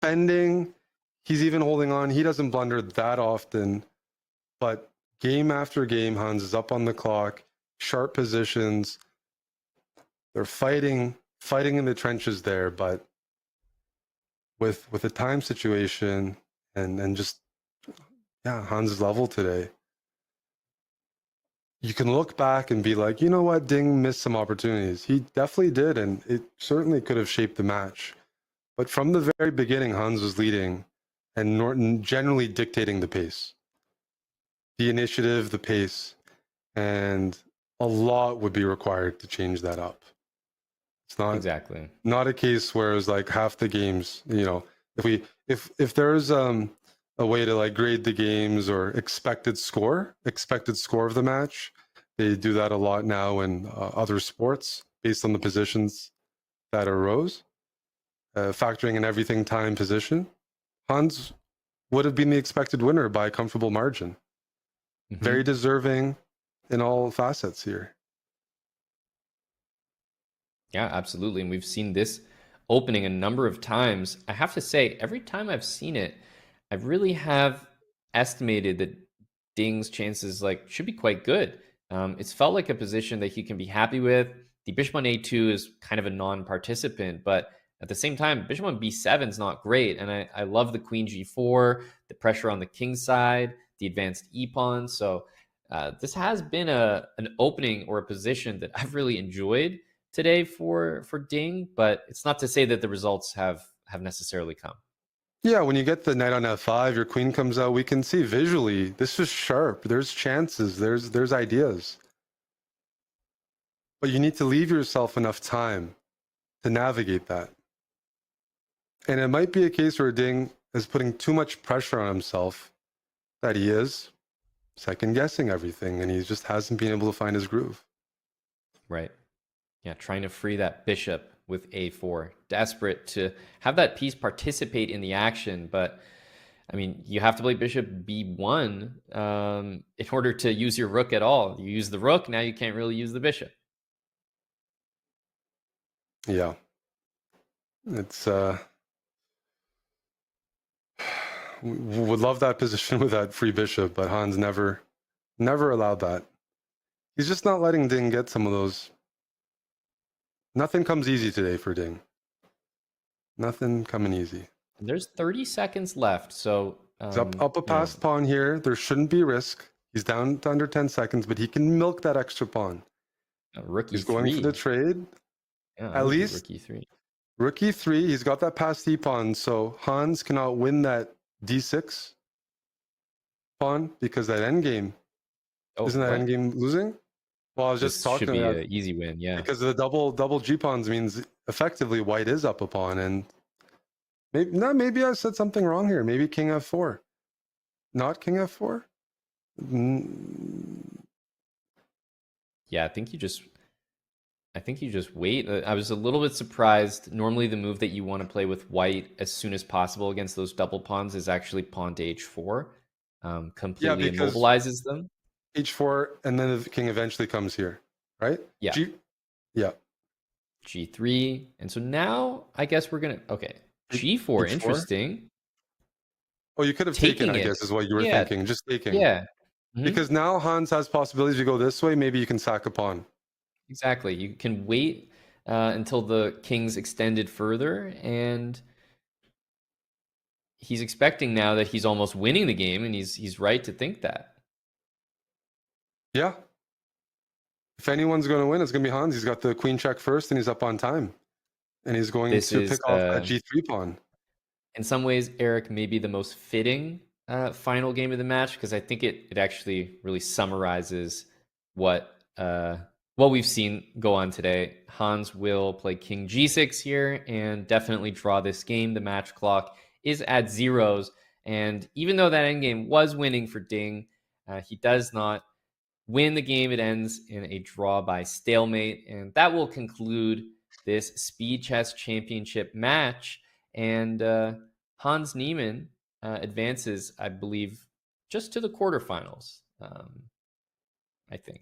defending. He's even holding on. He doesn't blunder that often. But game after game, Hans is up on the clock, sharp positions. They're fighting in the trenches there, but with the time situation and just Hans' level today, you can look back and be like, you know what, Ding missed some opportunities. He definitely did, and it certainly could have shaped the match. But from the very beginning, Hans was leading and Norton generally dictating the pace, the initiative, the pace, and a lot would be required to change that up. It's not a case where it was like half the games, if there's a way to like grade the games or expected score of the match, they do that a lot now in other sports based on the positions that arose, factoring in everything, time, position. Hans would have been the expected winner by a comfortable margin. Mm-hmm. Very deserving in all facets here. Yeah, absolutely. And we've seen this opening a number of times. I have to say, every time I've seen it, I really have estimated that Ding's chances should be quite good. It's felt like a position that he can be happy with. The bishop on a2 is kind of a non-participant, but at the same time, bishop on b7 is not great. And I love the queen g4, the pressure on the king side, the advanced e-pawn. So this has been an opening or a position that I've really enjoyed today for Ding, but it's not to say that the results have necessarily come. Yeah, when you get the knight on f5, your queen comes out, we can see visually this is sharp. There's chances, there's ideas. But you need to leave yourself enough time to navigate that. And it might be a case where Ding is putting too much pressure on himself, that he is second guessing everything and he just hasn't been able to find his groove. Right. Yeah, trying to free that bishop with a4, desperate to have that piece participate in the action. But I mean, you have to play bishop b1 in order to use your rook at all. You use the rook, now you can't really use the bishop. Yeah. It's would love that position with that free bishop, but Hans never allowed that. He's just not letting Ding get some of those. Nothing comes easy today for Ding. Nothing coming easy. There's 30 seconds left, so he's up a passed pawn here. There shouldn't be risk. He's down to under 10 seconds, but he can milk that extra pawn. He's going for the trade. Yeah, at least rook e3. Rook e3. He's got that passed e-pawn, so Hans cannot win that d6 pawn because that endgame. Isn't that endgame losing? Well, I was just talking about it. Should be an easy win, yeah. Because the double G pawns means effectively white is up a pawn, and maybe I said something wrong here. Maybe king f4, not king f4. Yeah, I think you just wait. I was a little bit surprised. Normally, the move that you want to play with white as soon as possible against those double pawns is actually pawn to h4. Completely immobilizes them. h4, and then the king eventually comes here, right? Yeah. G3. And so now I guess we're going to... Okay. G4, interesting. Oh, you could have taken, I guess, is what you were thinking. Just taking. Yeah. Mm-hmm. Because now Hans has possibilities to go this way. Maybe you can sack a pawn. Exactly. You can wait until the king's extended further, and he's expecting now that he's almost winning the game, and he's right to think that. Yeah. If anyone's going to win, it's going to be Hans. He's got the queen check first, and he's up on time. And he's going to pick off that g3 pawn. In some ways, Eric, may be the most fitting final game of the match, because I think it actually really summarizes what we've seen go on today. Hans will play king g6 here and definitely draw this game. The match clock is at zeros. And even though that endgame was winning for Ding, he does not win the game. It ends in a draw by stalemate. And that will conclude this Speed Chess Championship match. And Hans Niemann advances, I believe, just to the quarterfinals, I think.